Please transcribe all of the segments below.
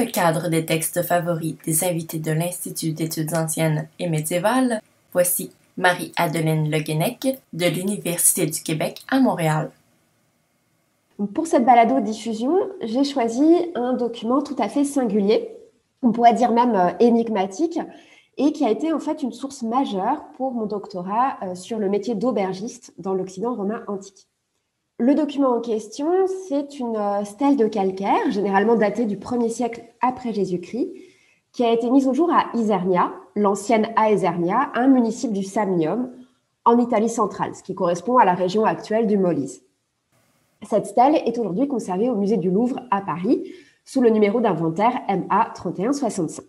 le cadre des textes favoris des invités de l'Institut d'études anciennes et médiévales, voici Marie-Adeline Le Guenec de l'Université du Québec à Montréal. Pour cette balado-diffusion, j'ai choisi un document tout à fait singulier, on pourrait dire même énigmatique, et qui a été en fait une source majeure pour mon doctorat sur le métier d'aubergiste dans l'Occident romain antique. Le document en question, c'est une stèle de calcaire, généralement datée du 1er siècle après Jésus-Christ, qui a été mise au jour à Isernia, l'ancienne Aesernia, un municipe du Samnium, en Italie centrale, ce qui correspond à la région actuelle du Molise. Cette stèle est aujourd'hui conservée au musée du Louvre à Paris, sous le numéro d'inventaire MA 3165.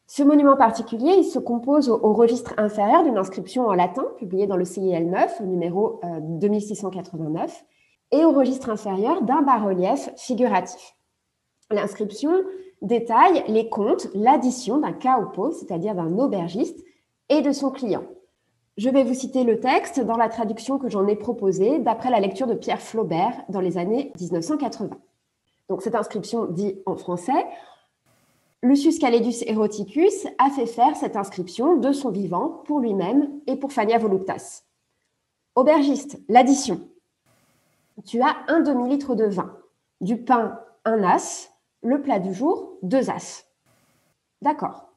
Ce monument particulier, il se compose au registre inférieur d'une inscription en latin, publiée dans le CIL 9, au numéro 2689, et au registre inférieur d'un bas-relief figuratif. L'inscription détaille les comptes, l'addition d'un kaupo, c'est-à-dire d'un aubergiste, et de son client. Je vais vous citer le texte dans la traduction que j'en ai proposée d'après la lecture de Pierre Flaubert dans les années 1980. Donc cette inscription dit en français: Lucius Caledus Eroticus a fait faire cette inscription de son vivant pour lui-même et pour Fannia Voluptas. Aubergiste, l'addition. Tu as 1 demi-litre de vin, du pain 1 as, le plat du jour 2 as. D'accord.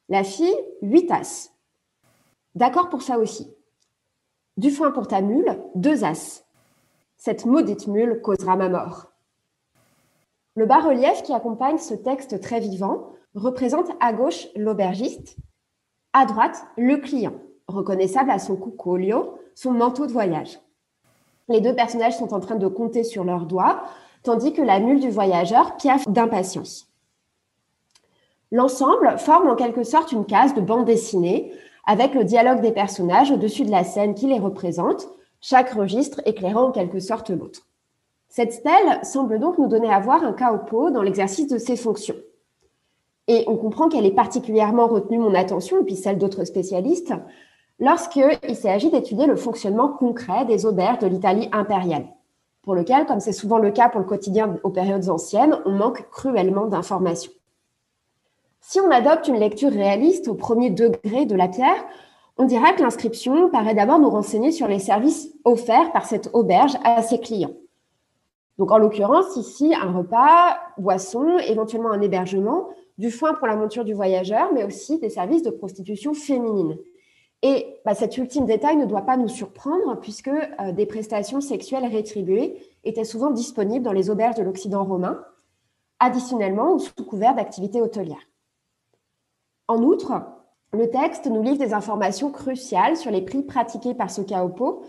La fille 8 as. D'accord pour ça aussi. Du foin pour ta mule 2 as. Cette maudite mule causera ma mort. Le bas-relief qui accompagne ce texte très vivant représente à gauche l'aubergiste, à droite le client, reconnaissable à son cuculio, son manteau de voyage. Les deux personnages sont en train de compter sur leurs doigts, tandis que la mule du voyageur piaffe d'impatience. L'ensemble forme en quelque sorte une case de bande dessinée, avec le dialogue des personnages au-dessus de la scène qui les représente, chaque registre éclairant en quelque sorte l'autre. Cette stèle semble donc nous donner à voir un kaupo dans l'exercice de ses fonctions. Et on comprend qu'elle est particulièrement retenu mon attention, et puis celle d'autres spécialistes, lorsqu'il s'agit d'étudier le fonctionnement concret des auberges de l'Italie impériale, pour lequel, comme c'est souvent le cas pour le quotidien aux périodes anciennes, on manque cruellement d'informations. Si on adopte une lecture réaliste au premier degré de la pierre, on dira que l'inscription paraît d'abord nous renseigner sur les services offerts par cette auberge à ses clients. Donc, en l'occurrence, ici, un repas, boisson, éventuellement un hébergement, du foin pour la monture du voyageur, mais aussi des services de prostitution féminine. Et cet ultime détail ne doit pas nous surprendre, puisque des prestations sexuelles rétribuées étaient souvent disponibles dans les auberges de l'Occident romain, additionnellement ou sous couvert d'activités hôtelières. En outre, le texte nous livre des informations cruciales sur les prix pratiqués par ce kaupo,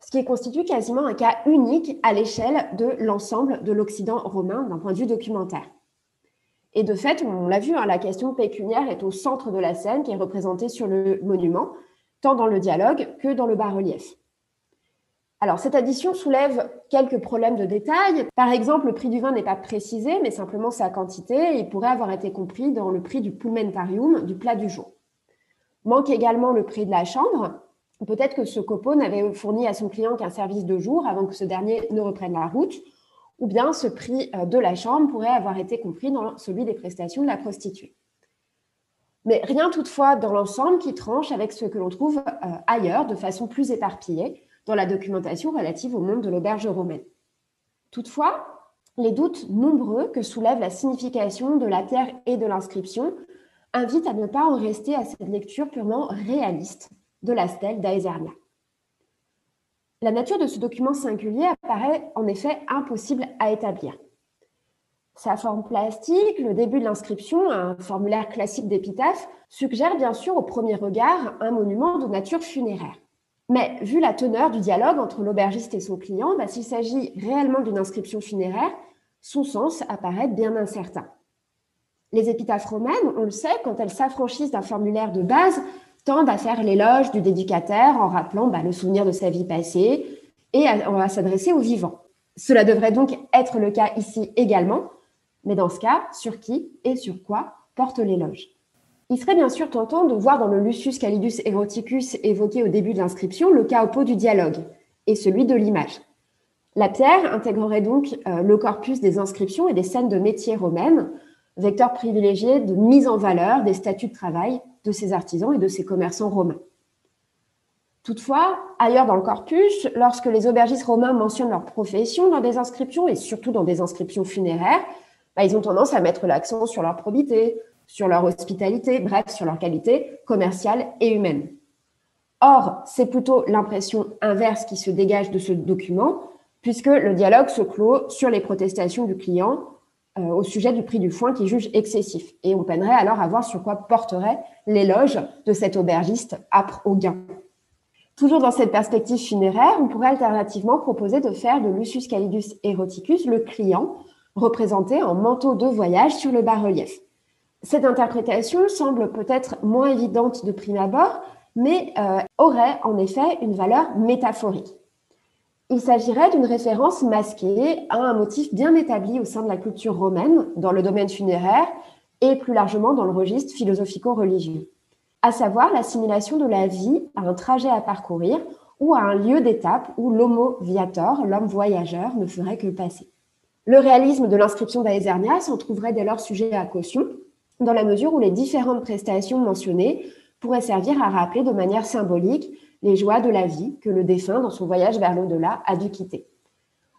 ce qui constitue quasiment un cas unique à l'échelle de l'ensemble de l'Occident romain d'un point de vue documentaire. Et de fait, on l'a vu, la question pécuniaire est au centre de la scène qui est représentée sur le monument, tant dans le dialogue que dans le bas-relief. Alors, cette addition soulève quelques problèmes de détail. Par exemple, le prix du vin n'est pas précisé, mais simplement sa quantité, et il pourrait avoir été compris dans le prix du pulmentarium, du plat du jour. Manque également le prix de la chambre. Peut-être que ce kaupo n'avait fourni à son client qu'un service de jour avant que ce dernier ne reprenne la route, ou bien ce prix de la chambre pourrait avoir été compris dans celui des prestations de la prostituée. Mais rien toutefois dans l'ensemble qui tranche avec ce que l'on trouve ailleurs, de façon plus éparpillée, dans la documentation relative au monde de l'auberge romaine. Toutefois, les doutes nombreux que soulève la signification de la pierre et de l'inscription invitent à ne pas en rester à cette lecture purement réaliste de la stèle d'Aesernia. La nature de ce document singulier apparaît en effet impossible à établir. Sa forme plastique, le début de l'inscription, un formulaire classique d'épitaphe, suggère bien sûr au premier regard un monument de nature funéraire. Mais vu la teneur du dialogue entre l'aubergiste et son client, s'il s'agit réellement d'une inscription funéraire, son sens apparaît bien incertain. Les épitaphes romaines, on le sait, quand elles s'affranchissent d'un formulaire de base, tendent à faire l'éloge du dédicataire en rappelant le souvenir de sa vie passée et à s'adresser aux vivants. Cela devrait donc être le cas ici également, mais dans ce cas, sur qui et sur quoi porte l'éloge? Il serait bien sûr tentant de voir dans le Lucius Caledus Eroticus évoqué au début de l'inscription le kaupo du dialogue et celui de l'image. La pierre intégrerait donc le corpus des inscriptions et des scènes de métiers romaines, vecteur privilégié de mise en valeur des statuts de travail de ces artisans et de ces commerçants romains. Toutefois, ailleurs dans le corpus, lorsque les aubergistes romains mentionnent leur profession dans des inscriptions, et surtout dans des inscriptions funéraires, ils ont tendance à mettre l'accent sur leur probité, sur leur hospitalité, bref, sur leur qualité commerciale et humaine. Or, c'est plutôt l'impression inverse qui se dégage de ce document, puisque le dialogue se clôt sur les protestations du client au sujet du prix du foin qu'il juge excessif. Et on peinerait alors à voir sur quoi porterait l'éloge de cet aubergiste âpre au gain. Toujours dans cette perspective funéraire, on pourrait alternativement proposer de faire de Lucius Calidus Eroticus le client, représenté en manteau de voyage sur le bas-relief. Cette interprétation semble peut-être moins évidente de prime abord, mais aurait en effet une valeur métaphorique. Il s'agirait d'une référence masquée à un motif bien établi au sein de la culture romaine, dans le domaine funéraire et plus largement dans le registre philosophico-religieux, à savoir l'assimilation de la vie à un trajet à parcourir ou à un lieu d'étape où l'homo viator, l'homme voyageur, ne ferait que passer. Le réalisme de l'inscription d'Aesernia s'en trouverait dès lors sujet à caution, dans la mesure où les différentes prestations mentionnées pourraient servir à rappeler de manière symbolique les joies de la vie que le défunt, dans son voyage vers l'au-delà, a dû quitter.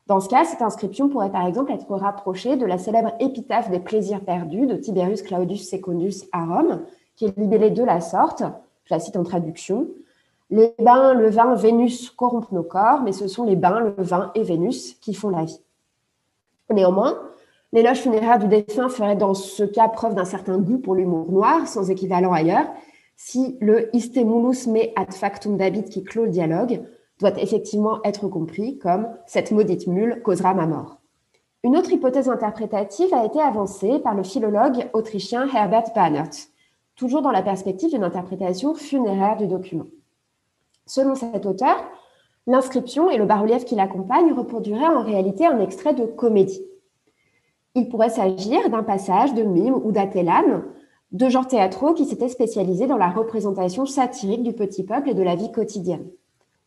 Dans ce cas, cette inscription pourrait par exemple être rapprochée de la célèbre épitaphe des plaisirs perdus de Tiberius Claudius Secundus à Rome, qui est libellée de la sorte, je la cite en traduction, « Les bains, le vin, Vénus corrompent nos corps, mais ce sont les bains, le vin et Vénus qui font la vie. » Néanmoins, l'éloge funéraire du défunt ferait dans ce cas preuve d'un certain goût pour l'humour noir, sans équivalent ailleurs, si le istemulus me ad factum dabit qui clôt le dialogue doit effectivement être compris comme « cette maudite mule causera ma mort ». Une autre hypothèse interprétative a été avancée par le philologue autrichien Herbert Bannert, toujours dans la perspective d'une interprétation funéraire du document. Selon cet auteur, l'inscription et le bas-relief qui l'accompagne reproduiraient en réalité un extrait de comédie. Il pourrait s'agir d'un passage de mime ou d'atellane, deux genres théâtraux qui s'étaient spécialisés dans la représentation satirique du petit peuple et de la vie quotidienne.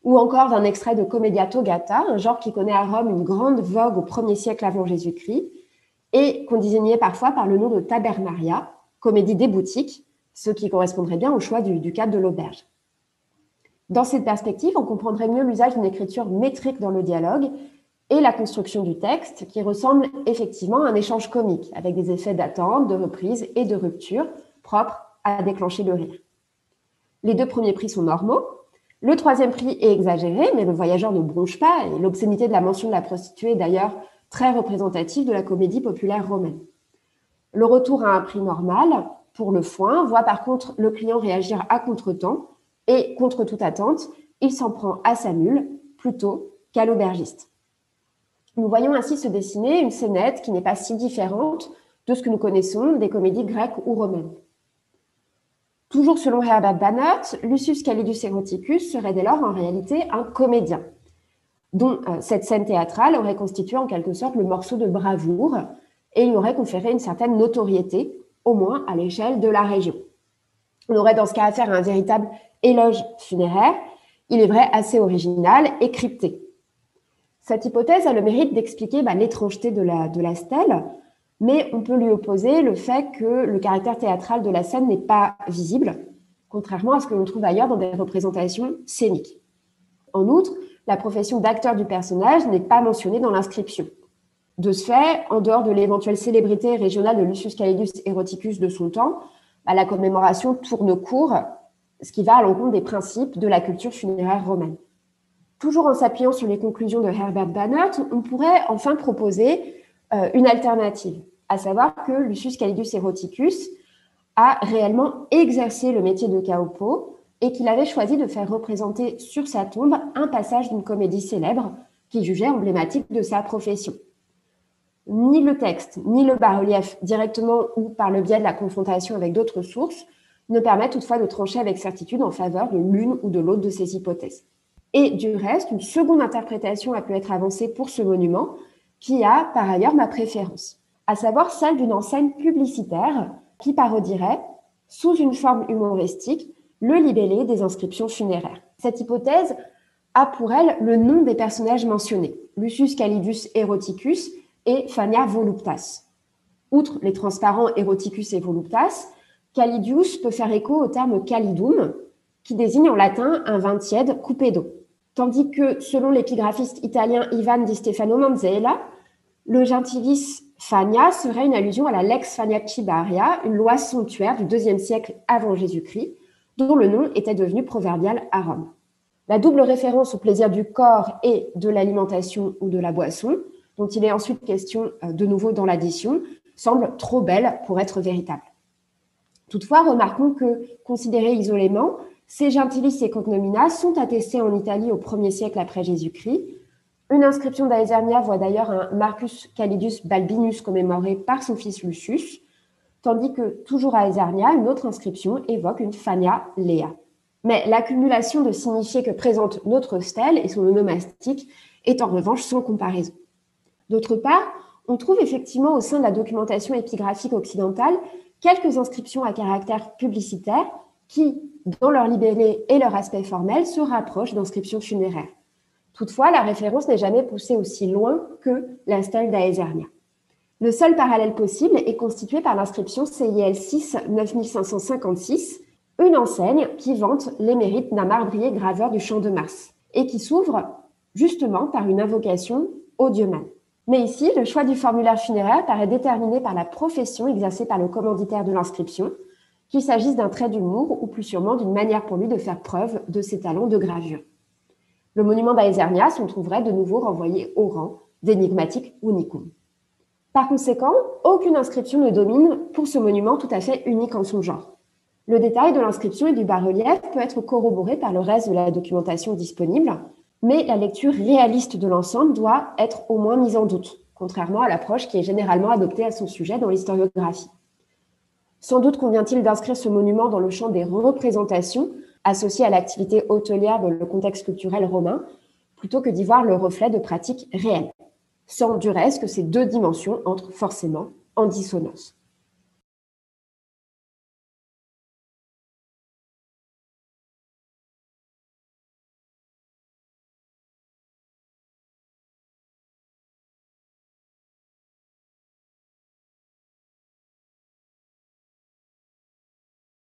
Ou encore d'un extrait de Commedia Togata, un genre qui connaît à Rome une grande vogue au 1er siècle avant Jésus-Christ, et qu'on désignait parfois par le nom de tabernaria, comédie des boutiques, ce qui correspondrait bien au choix du cadre de l'auberge. Dans cette perspective, on comprendrait mieux l'usage d'une écriture métrique dans le dialogue et la construction du texte qui ressemble effectivement à un échange comique avec des effets d'attente, de reprise et de rupture propres à déclencher le rire. Les deux premiers prix sont normaux. Le troisième prix est exagéré, mais le voyageur ne bronche pas et l'obscénité de la mention de la prostituée est d'ailleurs très représentative de la comédie populaire romaine. Le retour à un prix normal pour le foin voit par contre le client réagir à contretemps et contre toute attente, il s'en prend à sa mule plutôt qu'à l'aubergiste. Nous voyons ainsi se dessiner une scénette qui n'est pas si différente de ce que nous connaissons des comédies grecques ou romaines. Toujours selon Herbert Bannert, Lucius Calidus Eroticus serait dès lors en réalité un comédien, dont cette scène théâtrale aurait constitué en quelque sorte le morceau de bravoure et lui aurait conféré une certaine notoriété, au moins à l'échelle de la région. On aurait dans ce cas affaire à un véritable éloge funéraire, il est vrai assez original et crypté. Cette hypothèse a le mérite d'expliquer l'étrangeté de la stèle, mais on peut lui opposer le fait que le caractère théâtral de la scène n'est pas visible, contrairement à ce que l'on trouve ailleurs dans des représentations scéniques. En outre, la profession d'acteur du personnage n'est pas mentionnée dans l'inscription. De ce fait, en dehors de l'éventuelle célébrité régionale de Lucius Calidus Eroticus de son temps, la commémoration tourne court, ce qui va à l'encontre des principes de la culture funéraire romaine. Toujours en s'appuyant sur les conclusions de Herbert Bannert, on pourrait enfin proposer une alternative, à savoir que Lucius Calidus Eroticus a réellement exercé le métier de Kaupo et qu'il avait choisi de faire représenter sur sa tombe un passage d'une comédie célèbre qu'il jugeait emblématique de sa profession. Ni le texte, ni le bas-relief, directement ou par le biais de la confrontation avec d'autres sources, ne permettent toutefois de trancher avec certitude en faveur de l'une ou de l'autre de ces hypothèses. Et du reste, une seconde interprétation a pu être avancée pour ce monument, qui a par ailleurs ma préférence, à savoir celle d'une enseigne publicitaire qui parodierait, sous une forme humoristique, le libellé des inscriptions funéraires. Cette hypothèse a pour elle le nom des personnages mentionnés, Lucius Calidus Eroticus et Phania Voluptas. Outre les transparents eroticus et voluptas, calidius peut faire écho au terme calidum, qui désigne en latin un vin tiède coupé d'eau. Tandis que, selon l'épigraphiste italien Ivan di Stefano Manzella, le gentilis fania serait une allusion à la lex fania cibaria, une loi somptuaire du IIe siècle avant Jésus-Christ, dont le nom était devenu proverbial à Rome. La double référence au plaisir du corps et de l'alimentation ou de la boisson, dont il est ensuite question de nouveau dans l'addition, semble trop belle pour être véritable. Toutefois, remarquons que, considérés isolément, ces gentilis et cognomina sont attestés en Italie au 1er siècle après Jésus-Christ. Une inscription d'Aesernia voit d'ailleurs un Marcus Calidus Balbinus commémoré par son fils Lucius, tandis que, toujours à Aesernia, une autre inscription évoque une Fania Lea. Mais l'accumulation de signifiés que présente notre stèle et son onomastique est en revanche sans comparaison. D'autre part, on trouve effectivement au sein de la documentation épigraphique occidentale quelques inscriptions à caractère publicitaire qui, dans leur libellé et leur aspect formel, se rapprochent d'inscriptions funéraires. Toutefois, la référence n'est jamais poussée aussi loin que la stèle d'Aesernia. Le seul parallèle possible est constitué par l'inscription CIL 6 9556, une enseigne qui vante les mérites d'un marbrier graveur du Champ de Mars et qui s'ouvre justement par une invocation au dieu Man. Mais ici, le choix du formulaire funéraire paraît déterminé par la profession exercée par le commanditaire de l'inscription, qu'il s'agisse d'un trait d'humour ou plus sûrement d'une manière pour lui de faire preuve de ses talents de gravure. Le monument d'Aesernia s'en trouverait de nouveau renvoyé au rang d'énigmatique unicum. Par conséquent, aucune inscription ne domine pour ce monument tout à fait unique en son genre. Le détail de l'inscription et du bas-relief peut être corroboré par le reste de la documentation disponible, mais la lecture réaliste de l'ensemble doit être au moins mise en doute, contrairement à l'approche qui est généralement adoptée à son sujet dans l'historiographie. Sans doute convient-il d'inscrire ce monument dans le champ des représentations associées à l'activité hôtelière dans le contexte culturel romain, plutôt que d'y voir le reflet de pratiques réelles, sans du reste que ces deux dimensions entrent forcément en dissonance.